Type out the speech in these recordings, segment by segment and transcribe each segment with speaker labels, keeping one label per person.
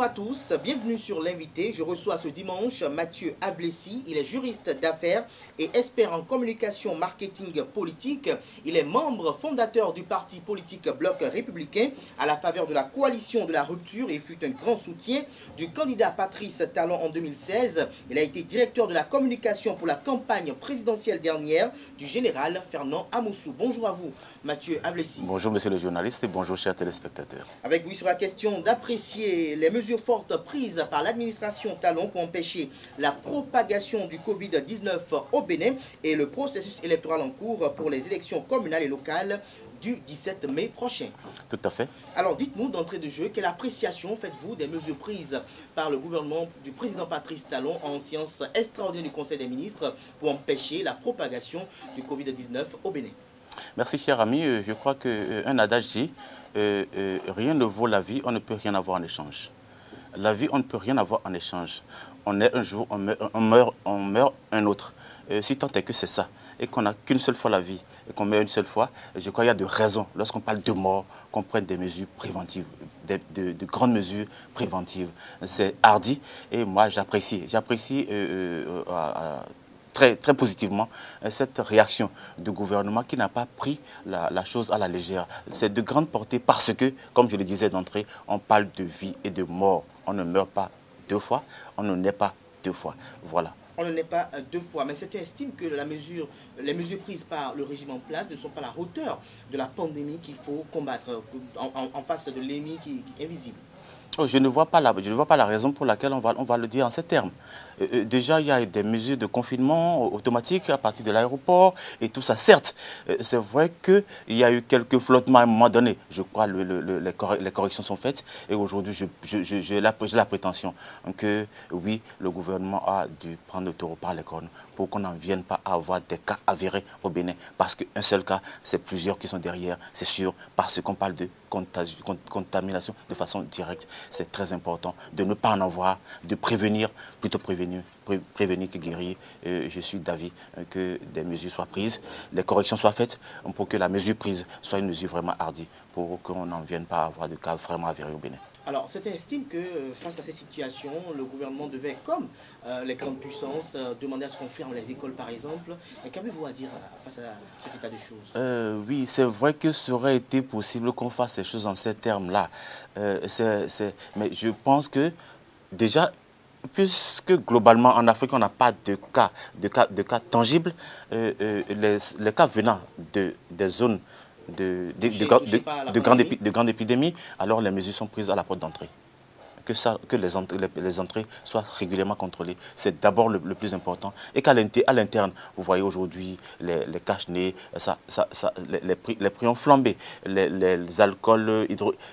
Speaker 1: à tous, bienvenue sur l'invité. Je reçois ce dimanche Mathieu Ablessi. Il est juriste d'affaires et expert en communication marketing politique. Il est membre fondateur du parti politique Bloc républicain à la faveur de la coalition de la rupture et fut un grand soutien du candidat Patrice Talon en 2016. Il a été directeur de la communication pour la campagne présidentielle dernière du général Fernand Amoussou. Bonjour à vous, Mathieu Ablessi.
Speaker 2: Bonjour monsieur le journaliste et bonjour chers téléspectateurs.
Speaker 1: Avec vous sur la question d'apprécier les mesures fortes prises par l'administration Talon pour empêcher la propagation du Covid-19 au Bénin et le processus électoral en cours pour les élections communales et locales du 17 mai prochain.
Speaker 2: Tout à fait.
Speaker 1: Alors dites-nous d'entrée de jeu, quelle appréciation faites-vous des mesures prises par le gouvernement du président Patrice Talon en séance extraordinaire du Conseil des ministres pour empêcher la propagation du Covid-19 au Bénin?
Speaker 2: Merci cher ami, je crois qu'un adage dit rien ne vaut la vie, on ne peut rien avoir en échange. La vie, on ne peut rien avoir en échange. On est un jour, on meurt un autre. Si tant est que c'est ça, et qu'on n'a qu'une seule fois la vie, et qu'on meurt une seule fois, je crois qu'il y a de raisons, lorsqu'on parle de mort, qu'on prenne des mesures préventives, de grandes mesures préventives. C'est hardi, et moi j'apprécie. Très positivement cette réaction du gouvernement qui n'a pas pris la chose à la légère. C'est de grande portée parce que, comme je le disais d'entrée, on parle de vie et de mort. On ne meurt pas deux fois, on ne naît pas deux fois. Voilà.
Speaker 1: On ne naît pas deux fois, mais certains estiment que les mesures prises par le régime en place ne sont pas à la hauteur de la pandémie qu'il faut combattre en face de l'ennemi qui est invisible.
Speaker 2: Oh, je ne vois pas la raison pour laquelle on va le dire en ces termes. Déjà, il y a des mesures de confinement automatique à partir de l'aéroport et tout ça. Certes, c'est vrai qu'il y a eu quelques flottements à un moment donné. Je crois que les corrections sont faites. Et aujourd'hui, j'ai la prétention que oui, le gouvernement a dû prendre le taureau par les cornes pour qu'on n'en vienne pas à avoir des cas avérés au Bénin. Parce qu'un seul cas, c'est plusieurs qui sont derrière, c'est sûr, parce qu'on parle de contamination de façon directe. C'est très important de ne pas en avoir, de prévenir, plutôt prévenir que guérir. Je suis d'avis que des mesures soient prises, les corrections soient faites pour que la mesure prise soit une mesure vraiment hardie, pour qu'on n'en vienne pas à avoir de cas vraiment avérés au Bénin.
Speaker 1: Alors, certains estiment que face à cette situation, le gouvernement devait, comme les grandes puissances, demander à ce qu'on ferme les écoles, par exemple. Qu'avez-vous à dire face à cet état de choses?
Speaker 2: Oui, c'est vrai que ça aurait été possible qu'on fasse ces choses en ces termes-là. Mais je pense que déjà, puisque globalement en Afrique, on n'a pas de cas tangibles, les cas venant des zones de grandes épidémies, alors les mesures sont prises à la porte d'entrée. Que les entrées soient régulièrement contrôlées. C'est d'abord le plus important. Et qu'à l'interne, vous voyez aujourd'hui les cache-nez, les prix ont flambé. Les alcools,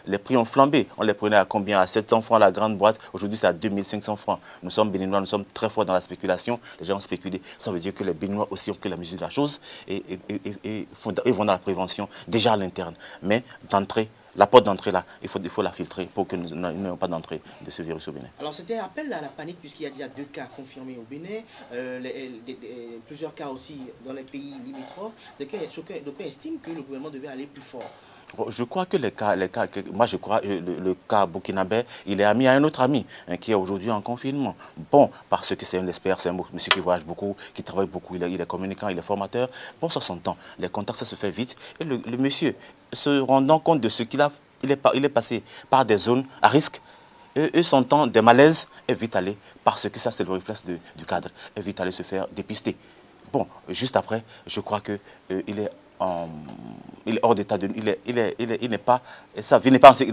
Speaker 2: les prix ont flambé. On les prenait à combien? À 700 francs la grande boîte. Aujourd'hui, c'est à 2500 francs. Nous sommes béninois, nous sommes très forts dans la spéculation. Les gens ont spéculé. Ça veut dire que les béninois aussi ont pris la mesure de la chose et vont dans la prévention déjà à l'interne. Mais d'entrée, la porte d'entrée, là, il faut la filtrer pour que nous n'ayons pas d'entrée de ce virus au Bénin.
Speaker 1: Alors, c'était un appel à la panique puisqu'il y a déjà 2 cas confirmés au Bénin, plusieurs cas aussi dans les pays limitrophes. D'aucuns estiment que le gouvernement devait aller plus fort.
Speaker 2: Je crois que le cas burkinabé, il est ami à un autre ami qui est aujourd'hui en confinement. Bon, parce que c'est un expert, c'est un monsieur qui voyage beaucoup, qui travaille beaucoup, il est communicant, il est formateur. Bon, ça s'entend. Les contacts, ça se fait vite. Et le monsieur, se rendant compte de ce qu'il a, il est passé par des zones à risque, eux sentant des malaises, et vite aller, parce que ça c'est le réflexe du cadre, et vite aller se faire dépister. Bon, juste après, je crois que il est hors d'état de... Il n'est pas... Sa vie n'est pas en danger.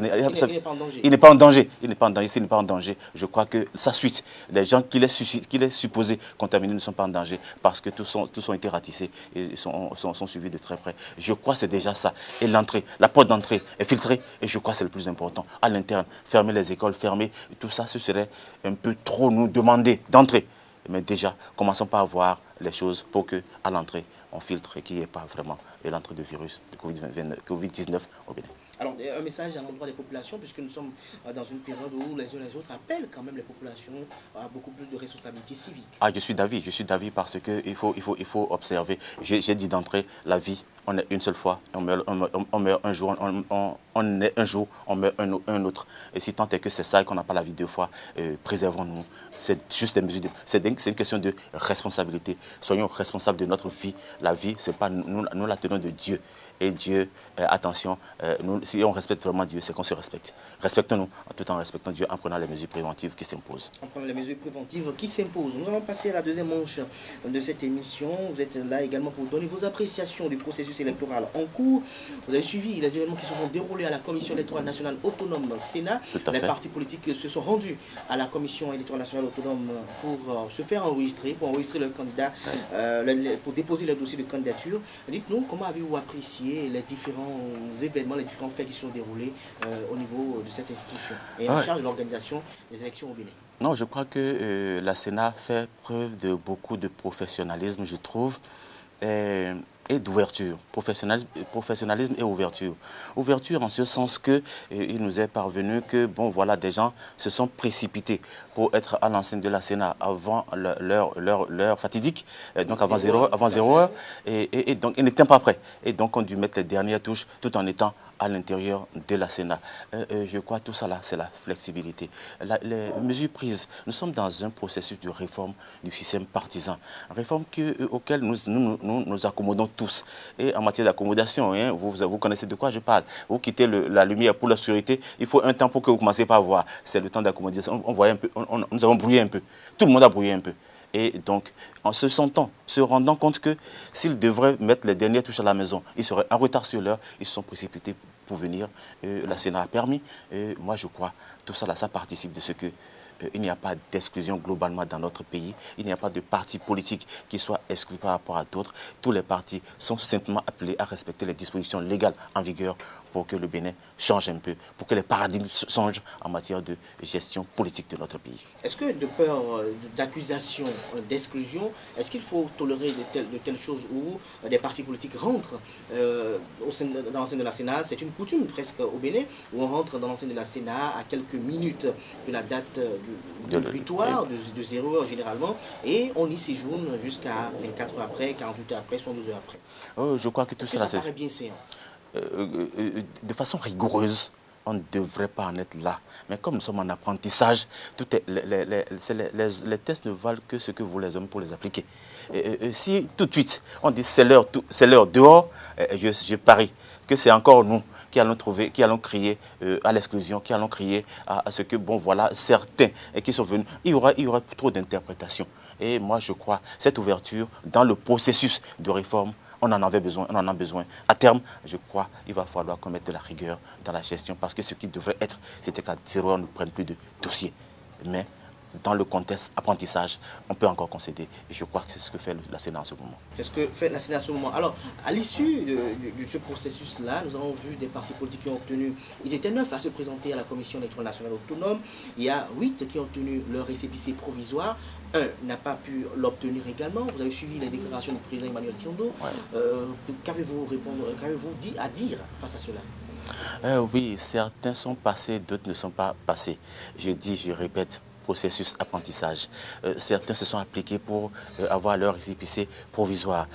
Speaker 2: Il n'est pas en danger. Il n'est pas en danger. S'il n'est pas en danger, je crois que sa suite, les gens qu'il est supposé contaminer ne sont pas en danger parce que tous ont été ratissés et sont suivis de très près. Je crois que c'est déjà ça. Et l'entrée, la porte d'entrée est filtrée et je crois que c'est le plus important. À l'interne, fermer les écoles, fermer, tout ça, ce serait un peu trop nous demander d'entrer. Mais déjà, commençons par voir les choses pour qu'à l'entrée, on filtre et qu'il n'y ait pas vraiment l'entrée de virus de Covid-19 au Bénin.
Speaker 1: Alors, un message à l'endroit des populations, puisque nous sommes dans une période où les uns et les autres appellent quand même les populations à beaucoup plus de responsabilités civiques.
Speaker 2: Ah, je suis d'avis parce qu'il faut observer. J'ai dit d'entrée, la vie On est une seule fois, on meurt un jour, on est un jour, on meurt un autre. Et si tant est que c'est ça et qu'on n'a pas la vie deux fois, préservons-nous. C'est juste des mesures, c'est une question de responsabilité. Soyons responsables de notre vie. La vie, c'est pas nous la tenons de Dieu. Et Dieu, attention, si on respecte vraiment Dieu, c'est qu'on se respecte. Respectons-nous tout en respectant Dieu, en prenant les mesures préventives qui s'imposent.
Speaker 1: En prenant les mesures préventives qui s'imposent. Nous allons passer à la deuxième manche de cette émission. Vous êtes là également pour donner vos appréciations du processus électoral en cours. Vous avez suivi les événements qui se sont déroulés à la Commission électorale nationale autonome Sénat. Les partis politiques se sont rendus à la Commission électorale nationale autonome pour se faire enregistrer, pour enregistrer leurs candidats, pour déposer leur dossier de candidature. Dites-nous, comment avez-vous apprécié les différents événements, les différents faits qui se sont déroulés au niveau de cette institution et en charge de l'organisation des élections au Bénin?
Speaker 2: Non, je crois que la Sénat fait preuve de beaucoup de professionnalisme, je trouve, et d'ouverture. Professionnalisme et ouverture. Ouverture en ce sens que il nous est parvenu que, bon, voilà, des gens se sont précipités pour être à l'enceinte de la Sénat avant l'heure fatidique, donc avant 0 heure, et donc ils n'étaient pas prêts. Et donc on a dû mettre les dernières touches tout en étant à l'intérieur de la Sénat. Je crois que tout ça là, c'est la flexibilité. Les mesures prises, nous sommes dans un processus de réforme du système partisan. Réforme auquel nous accommodons tous. Et en matière d'accommodation, hein, vous connaissez de quoi je parle. Vous quittez la lumière pour l'obscurité, il faut un temps pour que vous commencez par voir. C'est le temps d'accommodation. On voyait un peu, nous avons brouillé un peu. Tout le monde a brouillé un peu. Et donc, en se rendant compte que s'ils devraient mettre les dernières touches à la maison, ils seraient en retard sur l'heure, ils se sont précipités pour venir. La Sénat a permis. Moi, je crois, tout ça, là, ça participe de ce que il n'y a pas d'exclusion globalement dans notre pays. Il n'y a pas de parti politique qui soit exclu par rapport à d'autres. Tous les partis sont simplement appelés à respecter les dispositions légales en vigueur pour que le Bénin change un peu, pour que les paradigmes changent en matière de gestion politique de notre pays.
Speaker 1: Est-ce que de peur d'accusation, d'exclusion, est-ce qu'il faut tolérer de telles choses où des partis politiques rentrent dans l'enceinte de la Sénat? C'est une coutume presque au Bénin, où on rentre dans l'enceinte de la Sénat à quelques minutes de la date du butoir, de 0 heure généralement, et on y séjourne jusqu'à 24 heures après, 48 heures après, 72 heures après.
Speaker 2: Je crois que tout ça,
Speaker 1: ça paraît bien séant.
Speaker 2: De façon rigoureuse, on ne devrait pas en être là. Mais comme nous sommes en apprentissage, les tests ne valent que ce que vous les hommes pour les appliquer. Si tout de suite on dit c'est l'heure dehors, je parie que c'est encore nous qui allons crier à l'exclusion, qui allons crier à ce que, bon voilà, certains qui sont venus, il y aura trop d'interprétations. Et moi je crois, cette ouverture dans le processus de réforme, on en avait besoin, on en a besoin. À terme, je crois, il va falloir qu'on mette de la rigueur dans la gestion parce que ce qui devrait être, c'était qu'à 0 heure, on ne prenne plus de dossiers. Mais dans le contexte apprentissage, on peut encore concéder. Et je crois que c'est ce que fait la Sénat en ce moment.
Speaker 1: C'est ce que fait la Sénat en ce moment. Alors, à l'issue de ce processus-là, nous avons vu des partis politiques qui ont obtenu, ils étaient 9 à se présenter à la Commission électorale nationale autonome. Il y a 8 qui ont obtenu leur récépissé provisoire. Un n'a pas pu l'obtenir également. Vous avez suivi les déclarations du président Emmanuel Tiondo. Ouais. Qu'avez-vous dit à dire face à cela?
Speaker 2: Oui, certains sont passés, d'autres ne sont pas passés. Je répète, processus apprentissage. Certains se sont appliqués pour avoir leur récépissé provisoire.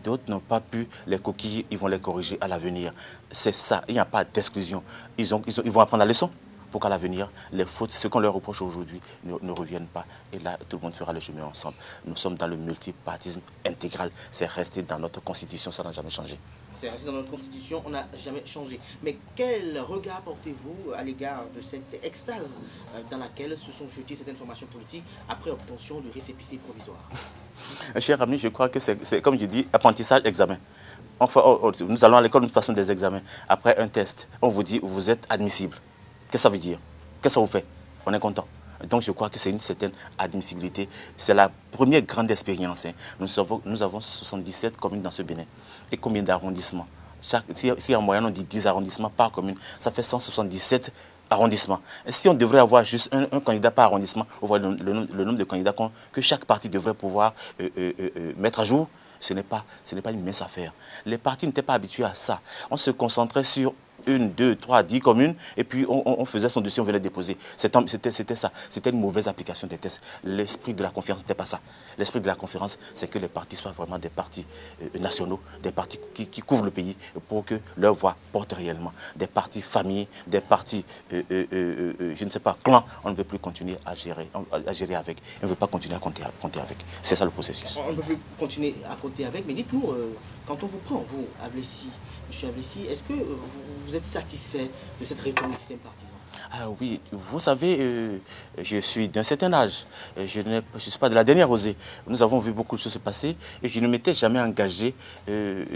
Speaker 2: D'autres n'ont pas pu, les coquilles, ils vont les corriger à l'avenir. C'est ça, il n'y a pas d'exclusion. Ils vont apprendre la leçon pour qu'à l'avenir, les fautes, ce qu'on leur reproche aujourd'hui, ne reviennent pas. Et là, tout le monde fera le chemin ensemble. Nous sommes dans le multipartisme intégral. C'est resté dans notre constitution, ça n'a jamais changé.
Speaker 1: C'est resté dans notre constitution, on n'a jamais changé. Mais quel regard portez-vous à l'égard de cette extase dans laquelle se sont jetées certaines formations politiques après obtention du récépissé provisoire?
Speaker 2: Cher ami, je crois que c'est comme je dis, apprentissage, examen. Enfin, nous allons à l'école, nous passons des examens. Après un test, on vous dit, vous êtes admissible. Qu'est-ce que ça veut dire? Qu'est-ce que ça vous fait? On est content. Donc je crois que c'est une certaine admissibilité. C'est la première grande expérience. Hein. Nous avons 77 communes dans ce Bénin. Et combien d'arrondissements? Si en moyenne on dit 10 arrondissements par commune, ça fait 177 arrondissements. Et si on devrait avoir juste un candidat par arrondissement, vous voyez le nombre de candidats que chaque parti devrait pouvoir mettre à jour, ce n'est pas une mince affaire. Les partis n'étaient pas habitués à ça. On se concentrait sur 1, 2, 3, 10 communes, et puis on faisait son dossier, on venait déposer. C'était ça. C'était une mauvaise application des tests. L'esprit de la conférence n'était pas ça. L'esprit de la conférence, c'est que les partis soient vraiment des partis nationaux, des partis qui couvrent le pays pour que leur voix porte réellement. Des partis familles, des partis, je ne sais pas, clans. On ne veut plus continuer à gérer avec. On ne veut pas continuer à compter avec. C'est ça le processus.
Speaker 1: On ne peut plus continuer à compter avec, mais dites-nous, quand on vous prend, vous, Ablessi, M. Ablessi, est-ce que vous êtes satisfait de cette réforme du système partisan?
Speaker 2: Ah oui, vous savez, je suis d'un certain âge. Je ne suis pas de la dernière osée. Nous avons vu beaucoup de choses se passer et je ne m'étais jamais engagé,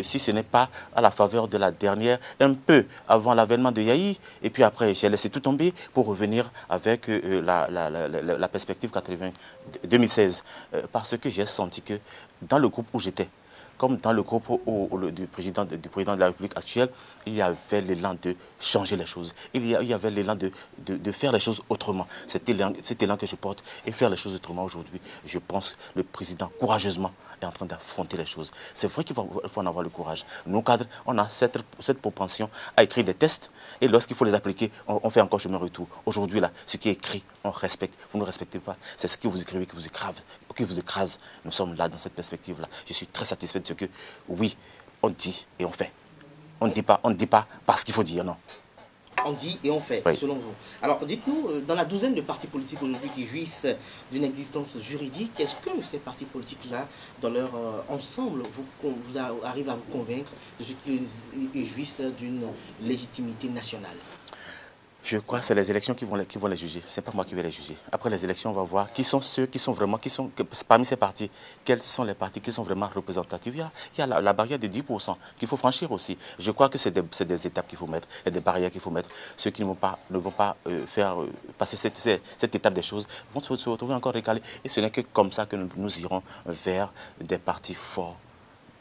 Speaker 2: si ce n'est pas à la faveur de la dernière, un peu avant l'avènement de Yahi. Et puis après, j'ai laissé tout tomber pour revenir avec la perspective 2016. Parce que j'ai senti que dans le groupe où j'étais, comme dans le groupe du président de la République actuelle, il y avait l'élan de changer les choses. Il y avait l'élan de faire les choses autrement. Cet élan que je porte et faire les choses autrement aujourd'hui, je pense que le président, courageusement, est en train d'affronter les choses. C'est vrai qu'il faut en avoir le courage. Nous, cadres, on a cette propension à écrire des tests et lorsqu'il faut les appliquer, on fait encore chemin retour. Aujourd'hui, là, ce qui est écrit, on respecte. Vous ne respectez pas. C'est ce que vous écrivez qui vous écrase. Nous sommes là dans cette perspective-là. Je suis très satisfait de ce que, oui, on dit et on fait. On ne dit pas parce qu'il faut dire, non.
Speaker 1: On dit et on fait, oui, selon vous. Alors, dites-nous, dans la douzaine de partis politiques aujourd'hui qui jouissent d'une existence juridique, est-ce que ces partis politiques-là, dans leur ensemble, vous arrivent à vous convaincre de ce qu'ils jouissent d'une légitimité nationale?
Speaker 2: Je crois que c'est les élections qui vont les juger. Ce n'est pas moi qui vais les juger. Après les élections, on va voir qui sont ceux qui sont vraiment, parmi ces partis, quels sont les partis qui sont vraiment représentatifs. Il y a la barrière de 10% qu'il faut franchir aussi. Je crois que c'est des étapes qu'il faut mettre, et des barrières qu'il faut mettre. Ceux qui ne vont pas faire passer cette étape des choses vont se retrouver encore récalés. Et ce n'est que comme ça que nous irons vers des partis forts.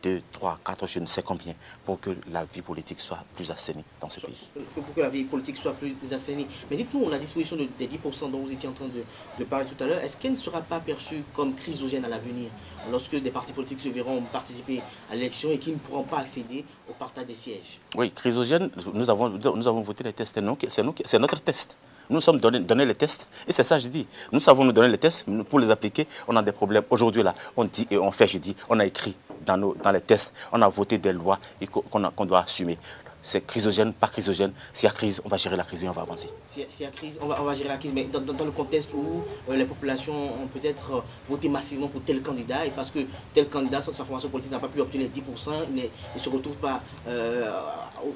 Speaker 2: 2, 3, 4, je ne sais combien, pour que la vie politique soit plus assainie dans ce pays.
Speaker 1: Pour que la vie politique soit plus assainie. Mais dites-nous, la disposition des 10% dont vous étiez en train de parler tout à l'heure, est-ce qu'elle ne sera pas perçue comme chrysogène à l'avenir, lorsque des partis politiques se verront participer à l'élection et qui ne pourront pas accéder au partage des sièges?
Speaker 2: Oui, chrysogène, nous avons voté les tests, c'est notre test. Nous sommes donné les tests, et c'est ça que je dis. Nous savons nous donner les tests, pour les appliquer, on a des problèmes. Aujourd'hui, là, on dit et on fait, je dis, on a écrit dans les tests, on a voté des lois qu'on doit assumer. C'est chrysogène, pas chrysogène. S'il y a crise, on va gérer la crise et on va avancer.
Speaker 1: S'il y a crise, on va gérer la crise. Mais dans le contexte où les populations ont peut-être voté massivement pour tel candidat, et parce que tel candidat, sa formation politique n'a pas pu obtenir 10%, il ne se retrouve pas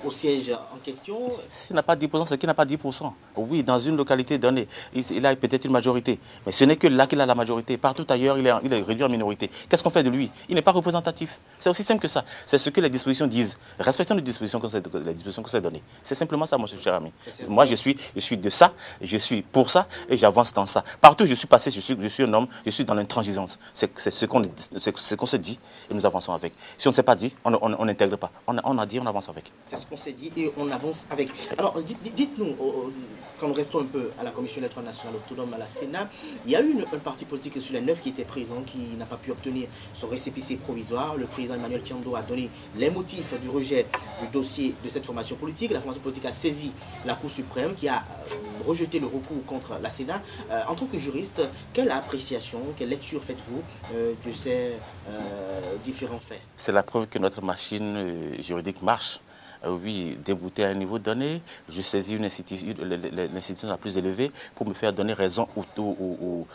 Speaker 1: au siège en question.
Speaker 2: S'il n'a pas 10%, c'est qu'il n'a pas 10%. Oui, dans une localité donnée, il a peut-être une majorité. Mais ce n'est que là qu'il a la majorité. Partout ailleurs, il est réduit en minorité. Qu'est-ce qu'on fait de lui? Il n'est pas représentatif. C'est aussi simple que ça. C'est ce que les dispositions disent. Respectons les dispositions qu'on s'est données. C'est simplement ça, mon cher ami. Moi, je suis de ça, je suis pour ça et j'avance dans ça. Partout où je suis passé, je suis un homme, je suis dans l'intransigeance. C'est ce qu'on se dit et nous avançons avec. Si on ne s'est pas dit, on n'intègre pas. On a dit, on avance avec.
Speaker 1: C'est ce qu'on s'est dit et on avance avec. Alors, dites-nous, quand nous restons un peu à la Commission électorale nationale autonome, à la Sénat, il y a eu un parti politique sur les 9 qui était présent, qui n'a pas pu obtenir son récépissé provisoire. Le président Emmanuel Tiando a donné les motifs du rejet du dossier de cette formation politique. La formation politique a saisi la Cour suprême qui a rejeté le recours contre la Sénat. En tant que juriste, quelle appréciation, quelle lecture faites-vous de ces différents faits?
Speaker 2: C'est la preuve que notre machine juridique marche. Oui, débouté à un niveau donné, je saisis l'institution la plus élevée pour me faire donner raison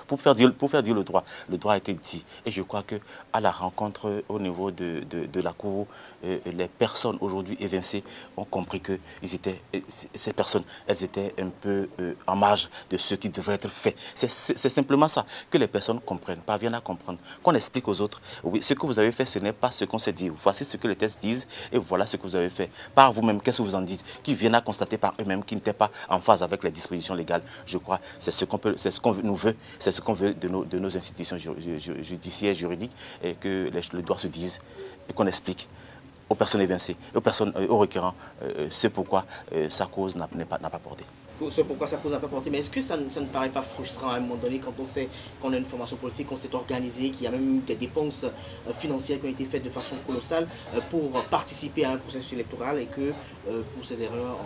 Speaker 2: pour faire dire le droit. Le droit a été dit. Et je crois qu'à la rencontre au niveau de la Cour, les personnes aujourd'hui évincées ont compris que ces personnes, elles étaient un peu en marge de ce qui devrait être fait. C'est simplement ça, que les personnes comprennent, parviennent à comprendre, qu'on explique aux autres. Oui, ce que vous avez fait, ce n'est pas ce qu'on s'est dit. Voici ce que les tests disent et voilà ce que vous avez fait. Par vous-même, qu'est-ce que vous en dites? Qui viennent à constater par eux-mêmes qu'ils n'étaient pas en phase avec les dispositions légales. Je crois c'est ce qu'on nous veut, c'est ce qu'on veut de nos institutions judiciaires, juridiques, et que le droit se dise et qu'on explique aux personnes évincées, aux requérants, c'est pourquoi sa cause n'a pas porté.
Speaker 1: C'est pourquoi ça pose un peu porté. Mais est-ce que ça ne paraît pas frustrant à un moment donné quand on sait qu'on a une formation politique, qu'on s'est organisé, qu'il y a même des dépenses financières qui ont été faites de façon colossale pour participer à un processus électoral et que pour ces erreurs,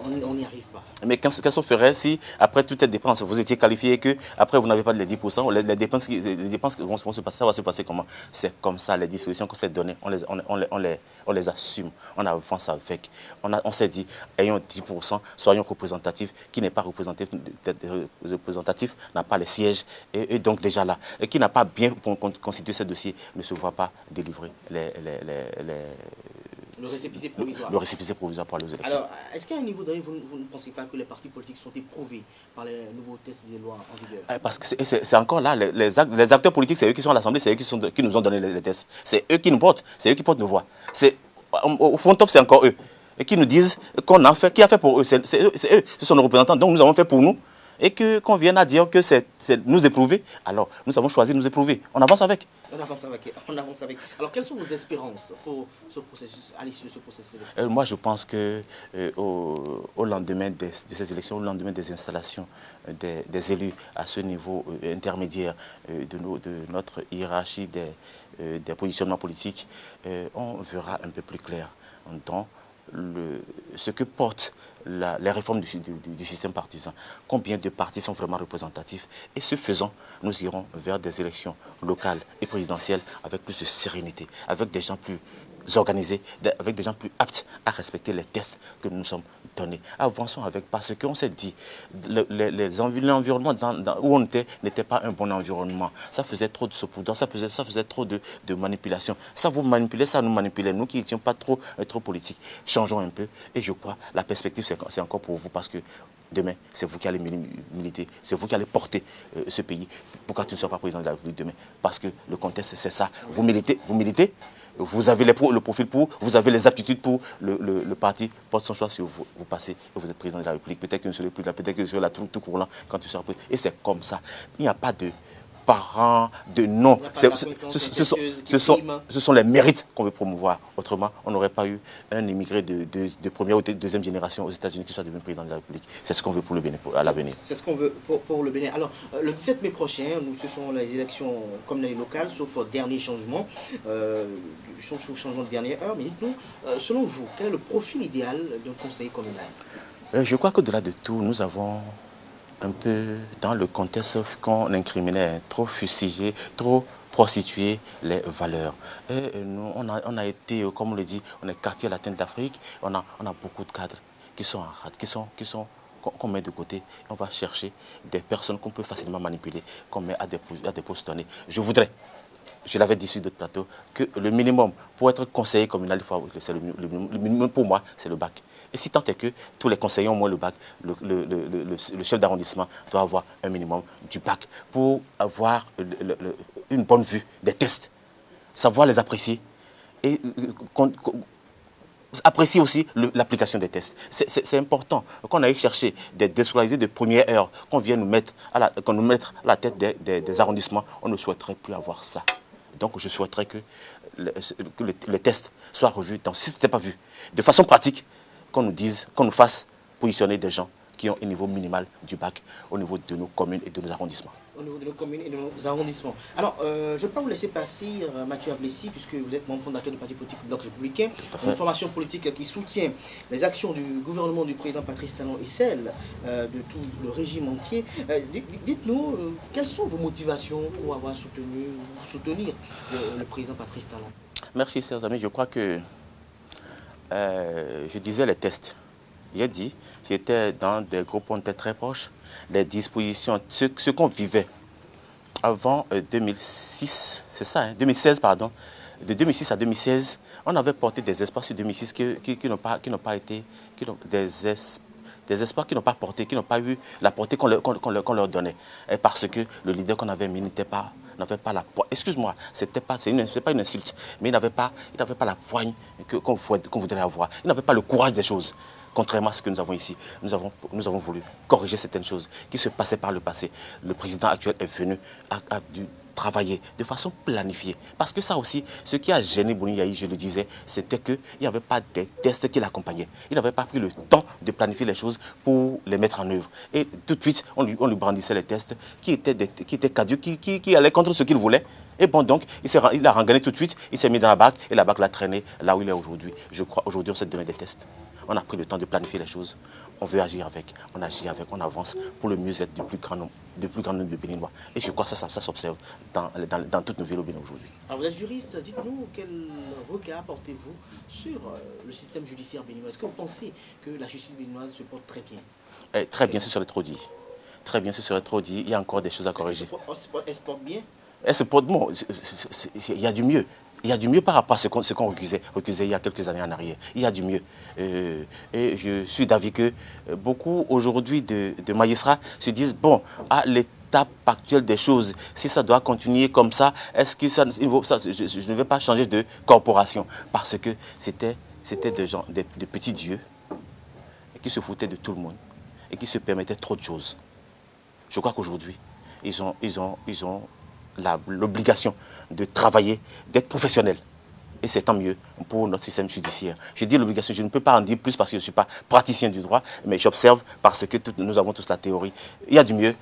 Speaker 1: on n'y arrive pas.
Speaker 2: Mais qu'est-ce qu'on ferait si, après toutes les dépenses, vous étiez qualifié et que après vous n'avez pas les 10%, les dépenses qui vont se passer, ça va se passer comment? C'est comme ça, les dispositions qu'on s'est données, on les assume, on avance avec. On s'est dit, ayons 10%, soyons représentatifs, qui n'est pas représentatif n'a pas les sièges, et donc déjà là, et qui n'a pas bien constitué ce dossier, ne se voit pas délivrer
Speaker 1: le récépissé provisoire.
Speaker 2: Le récépissé provisoire pour les élections.
Speaker 1: Alors, est-ce qu'à un niveau donné, vous ne pensez pas que les partis politiques sont éprouvés par les nouveaux tests et lois en vigueur?
Speaker 2: Parce que c'est encore là, les acteurs politiques, c'est eux qui sont à l'Assemblée, c'est eux qui nous ont donné les tests. C'est eux qui nous portent, c'est eux qui portent nos voix. Au fond, c'est encore eux. Et qui nous disent qu'on a fait, qui a fait pour eux, c'est eux, ce sont nos représentants, donc nous avons fait pour nous. Et qu'on vienne à dire que c'est nous éprouver, alors nous avons choisi de nous éprouver. On avance avec.
Speaker 1: On avance avec. Alors, quelles sont vos espérances pour ce processus, à l'issue de ce processus?
Speaker 2: Moi, je pense que au lendemain de ces élections, au lendemain des installations des élus à ce niveau intermédiaire de notre hiérarchie des positionnements politiques, on verra un peu plus clair dans ce que portent les réformes du système partisan. Combien de partis sont vraiment représentatifs? Et ce faisant, nous irons vers des élections locales et présidentielles avec plus de sérénité, avec des gens plus organisés, avec des gens plus aptes à respecter les tests que nous nous sommes donnés. Avançons avec, parce qu'on s'est dit, l'environnement où on était n'était pas un bon environnement. Ça faisait trop de saupoudrage, ça faisait trop de manipulation. Ça vous manipulait, ça nous manipulait. Nous qui n'étions pas trop politiques. Changeons un peu. Et je crois, la perspective, c'est encore pour vous, parce que demain, c'est vous qui allez militer, c'est vous qui allez porter ce pays. Pourquoi tu ne seras pas président de la République demain? Parce que le contexte, c'est ça. Vous militez, vous avez le profil pour, vous avez les aptitudes pour, le parti porte son choix sur vous, vous passez et vous êtes président de la République. Peut-être que vous ne serez plus là, peut-être que vous serez là tout courant quand tu seras président. Et c'est comme ça. Il n'y a pas de parents, de non. Ce sont les mérites qu'on veut promouvoir. Autrement, on n'aurait pas eu un immigré de première ou de deuxième génération aux États-Unis qui soit devenu président de la République. C'est ce qu'on veut pour le Bénin, à l'avenir.
Speaker 1: C'est ce qu'on veut pour le Bénin. Alors, le 17 mai prochain, ce sont les élections comme les locales, sauf dernier changement, changement de dernière heure. Mais dites-nous, selon vous, quel est le profil idéal d'un conseiller communal?
Speaker 2: Je crois qu'au-delà de tout, nous avons un peu dans le contexte qu'on incriminait, trop fustigé, trop prostituer les valeurs. Et nous, on a été, comme on le dit, on est quartier latin d'Afrique, on a beaucoup de cadres qui sont en rade, qu'on met de côté. On va chercher des personnes qu'on peut facilement manipuler, qu'on met à des postes donnés. Je l'avais dit sur d'autres plateaux, que le minimum pour être conseiller communal, le minimum pour moi, c'est le bac. Et si tant est que tous les conseillers ont moins le bac, le chef d'arrondissement doit avoir un minimum du bac pour avoir une bonne vue des tests, savoir les apprécier et apprécier aussi l'application des tests. C'est important qu'on aille chercher des déscolarisés de première heure, qu'on vienne nous mettre à la tête des arrondissements. On ne souhaiterait plus avoir ça. Donc je souhaiterais que le test soit revu, si ce n'était pas vu, de façon pratique, qu'on nous fasse positionner des gens qui ont un niveau minimal du bac au niveau de nos communes et de nos arrondissements.
Speaker 1: Au niveau de nos communes et de nos arrondissements. Alors, je ne vais pas vous laisser passer, Mathieu Ablessi, puisque vous êtes membre fondateur du Parti politique Bloc républicain, une formation politique qui soutient les actions du gouvernement du président Patrice Talon et celles de tout le régime entier. Dites-nous, quelles sont vos motivations pour avoir soutenir le président Patrice Talon?
Speaker 2: Merci, chers amis. Je crois que je disais les tests. J'ai dit, j'étais dans des groupes, on était très proches, les dispositions, ce qu'on vivait avant 2006, c'est ça, 2016, pardon, de 2006 à 2016, on avait porté des espoirs sur 2006 qui n'ont pas été, des espoirs qui n'ont pas porté, qui n'ont pas eu la portée qu'on leur donnait. Et parce que le leader qu'on avait mis n'avait pas la poigne. Excuse-moi, c'est pas une insulte, mais il n'avait pas la poigne qu'on voudrait avoir. Il n'avait pas le courage des choses. Contrairement à ce que nous avons ici, nous avons voulu corriger certaines choses qui se passaient par le passé. Le président actuel est venu, a travailler de façon planifiée. Parce que ça aussi, ce qui a gêné Boni Yayi, je le disais, c'était qu'il n'y avait pas des tests qui l'accompagnaient. Il n'avait pas pris le temps de planifier les choses pour les mettre en œuvre. Et tout de suite, on lui brandissait les tests qui étaient caducs, qui allaient contre ce qu'il voulait. Et bon, donc, il a rengagné tout de suite, il s'est mis dans la barque, et la barque l'a traîné là où il est aujourd'hui. Je crois, aujourd'hui, on s'est donné des tests. On a pris le temps de planifier les choses. On veut agir avec, on agit avec, on avance pour le mieux-être du plus grand nombre de Béninois. Et je crois que ça s'observe dans toutes nos villes au Bénin aujourd'hui.
Speaker 1: Alors vous êtes juriste, dites-nous quel regard portez-vous sur le système judiciaire béninois. Est-ce que vous pensez que la justice béninoise se porte très bien?
Speaker 2: Très bien, ce serait trop dit. Très bien, ce serait trop dit. Il y a encore des choses à corriger.
Speaker 1: Elle se porte bien?
Speaker 2: Elle se porte bon. Il y a du mieux. Il y a du mieux par rapport à ce qu'on recusait il y a quelques années en arrière. Il y a du mieux. Et je suis d'avis que beaucoup aujourd'hui de magistrats se disent, bon, à l'étape actuelle des choses, si ça doit continuer comme ça, est-ce que je ne vais pas changer de corporation? Parce que c'était des gens, des petits dieux, qui se foutaient de tout le monde et qui se permettaient trop de choses. Je crois qu'aujourd'hui, ils ont l'obligation de travailler, d'être professionnels. Et c'est tant mieux pour notre système judiciaire. Je dis l'obligation, je ne peux pas en dire plus parce que je ne suis pas praticien du droit, mais j'observe parce que nous avons tous la théorie. Il y a du mieux.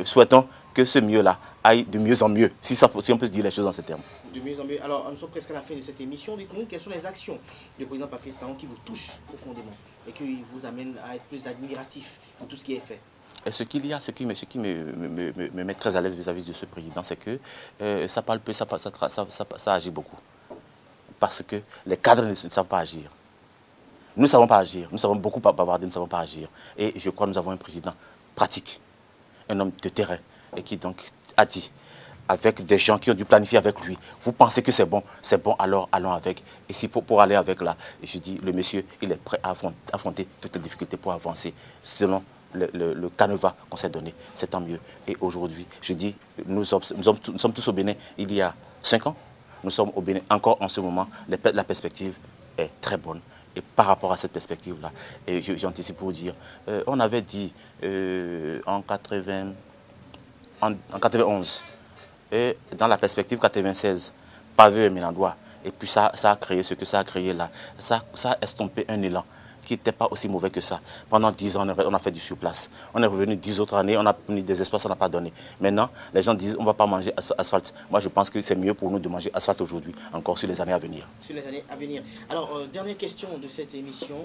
Speaker 2: Souhaitons que ce mieux-là aille de mieux en mieux, si on peut se dire les choses dans ces termes.
Speaker 1: De mieux en mieux. Alors, nous sommes presque à la fin de cette émission. Dites-nous, quelles sont les actions du président Patrice Talon qui vous touchent profondément et qui vous amènent à être plus admiratif de tout ce qui est fait?
Speaker 2: Et ce qui me met très à l'aise vis-à-vis de ce président, c'est que ça parle peu, ça agit beaucoup. Parce que les cadres ne savent pas agir. Nous ne savons pas agir. Nous savons beaucoup bavarder, nous ne savons pas agir. Et je crois que nous avons un président pratique, un homme de terrain, et qui donc a dit, avec des gens qui ont dû planifier avec lui, vous pensez que c'est bon, alors allons avec. Et si pour aller avec là, je dis, le monsieur, il est prêt à affronter toutes les difficultés pour avancer selon le canevas qu'on s'est donné, c'est tant mieux. Et aujourd'hui, je dis, nous sommes tous au Bénin il y a 5 ans. Nous sommes au Bénin encore en ce moment. La perspective est très bonne. Et par rapport à cette perspective-là, et j'anticipe pour dire, on avait dit en 91, et dans la perspective 96, pavé et Mélandois. Et puis ça a créé ce que ça a créé là. Ça a estompé un élan qui n'était pas aussi mauvais que ça. Pendant 10 ans, on a fait du surplace. On est revenu 10 autres années, on a mis des espaces, on n'a pas donné. Maintenant, les gens disent on ne va pas manger asphalte. Moi, je pense que c'est mieux pour nous de manger asphalte aujourd'hui, encore sur les années à venir.
Speaker 1: Sur les années à venir. Alors, dernière question de cette émission,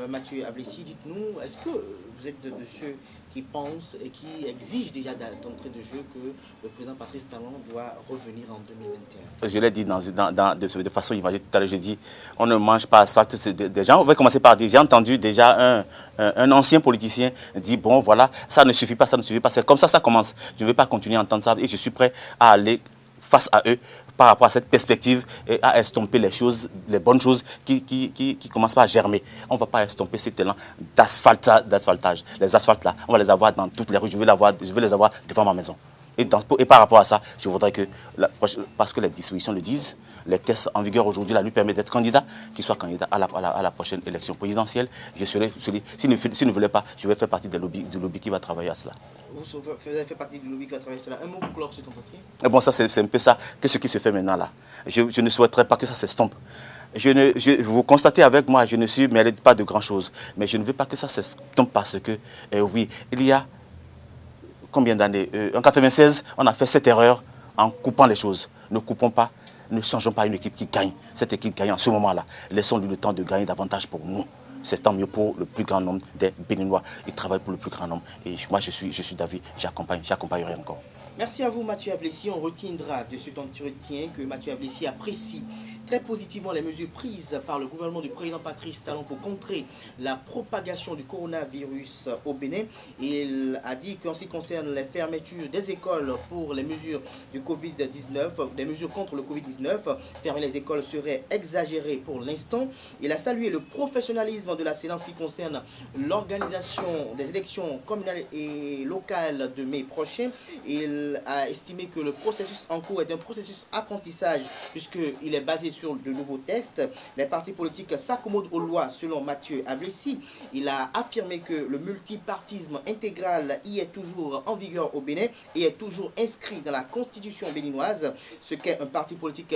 Speaker 1: Mathieu Ablessi, dites-nous, est-ce que vous êtes de ceux qui pensent et qui exigent déjà d'entrée de jeu que le président Patrice Talon doit revenir en 2021?
Speaker 2: Je l'ai dit de façon imagée tout à l'heure, j'ai dit on ne mange pas asphalte. Des gens, on va commencer par dire, j'ai entendu déjà un ancien politicien dire bon voilà, ça ne suffit pas, c'est comme ça commence. Je ne vais pas continuer à entendre ça et je suis prêt à aller face à eux par rapport à cette perspective et à estomper les choses, les bonnes choses qui commencent pas à germer. On ne va pas estomper cet élan d'asphaltage. Les asphaltes là, on va les avoir dans toutes les rues, je veux les avoir devant ma maison. Et par rapport à ça, je voudrais que, parce que les dispositions le disent, les tests en vigueur aujourd'hui lui permettent d'être candidat, qu'il soit candidat à la prochaine élection présidentielle. Je serai celui, s'il ne voulait pas, je vais faire partie du lobby qui va travailler à cela.
Speaker 1: Vous faites partie du lobby qui va travailler à cela. Un mot pour clore cet entretien?
Speaker 2: Et bon, ça c'est un peu ça, que ce qui se fait maintenant là. Je ne souhaiterais pas que ça s'estompe. Vous constatez avec moi, je ne suis mêlé pas de grand chose. Mais je ne veux pas que ça s'estompe parce que, oui, il y a combien d'années en 96, on a fait cette erreur en coupant les choses. Ne coupons pas, ne changeons pas une équipe qui gagne. Cette équipe gagne en ce moment-là. Laissons-lui le temps de gagner davantage pour nous. C'est tant mieux pour le plus grand nombre des Béninois. Ils travaillent pour le plus grand nombre. Et moi, je suis d'avis, j'accompagnerai encore.
Speaker 1: Merci à vous, Mathieu Ablessi. On retiendra de cet entretien que Mathieu Ablessi apprécie très positivement les mesures prises par le gouvernement du président Patrice Talon pour contrer la propagation du coronavirus au Bénin. Il a dit qu'en ce qui concerne les fermetures des écoles pour les mesures du Covid-19, des mesures contre le Covid-19, fermer les écoles serait exagéré pour l'instant. Il a salué le professionnalisme de la séance qui concerne l'organisation des élections communales et locales de mai prochain. Il a estimé que le processus en cours est un processus apprentissage puisqu'il est basé sur de nouveaux tests. Les partis politiques s'accommodent aux lois selon Mathieu Ablessi. Il a affirmé que le multipartisme intégral y est toujours en vigueur au Bénin et est toujours inscrit dans la constitution béninoise. Ce qu'est un parti politique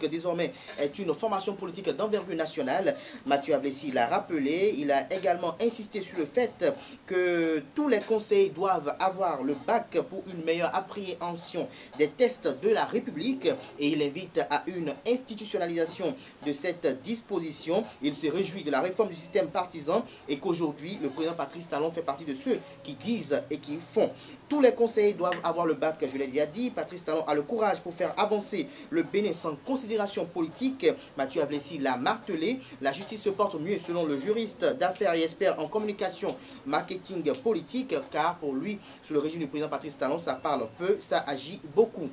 Speaker 1: désormais est une formation politique d'envergure nationale. Mathieu Ablessi l'a rappelé. Il a également insisté sur le fait que tous les conseils doivent avoir le bac pour une meilleure appréhension des tests de la République et il invite à une institutionnalisation de cette disposition. Il se réjouit de la réforme du système partisan et qu'aujourd'hui, le président Patrice Talon fait partie de ceux qui disent et qui font. Tous les conseillers doivent avoir le bac, je l'ai déjà dit. Patrice Talon a le courage pour faire avancer le Bénin sans considération politique. Mathieu Ablessi l'a martelé. La justice se porte mieux selon le juriste d'affaires et expert en communication, marketing politique, car pour lui, sous le régime du président Patrice Talon, ça parle peu, ça agit beaucoup.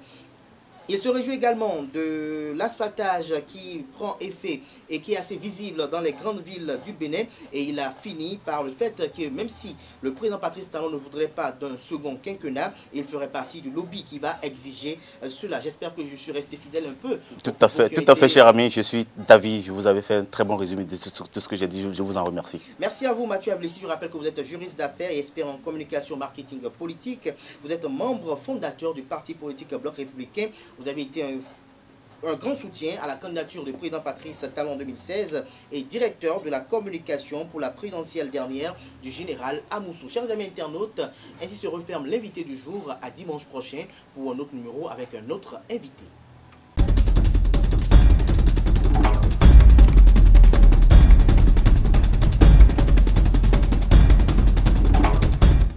Speaker 1: Il se réjouit également de l'asphaltage qui prend effet et qui est assez visible dans les grandes villes du Bénin. Et il a fini par le fait que même si le président Patrice Talon ne voudrait pas d'un second quinquennat, il ferait partie du lobby qui va exiger cela. J'espère que je suis resté fidèle un peu.
Speaker 2: Tout à fait, cher ami. Je suis d'avis. Vous avez fait un très bon résumé de tout ce que j'ai dit. Je vous en remercie.
Speaker 1: Merci à vous, Mathieu Ablessi. Je rappelle que vous êtes juriste d'affaires et expert en communication marketing politique. Vous êtes membre fondateur du parti politique Bloc républicain. Vous avez été un grand soutien à la candidature du président Patrice Talon en 2016 et directeur de la communication pour la présidentielle dernière du général Amoussou. Chers amis internautes, ainsi se referme l'invité du jour à dimanche prochain pour un autre numéro avec un autre invité.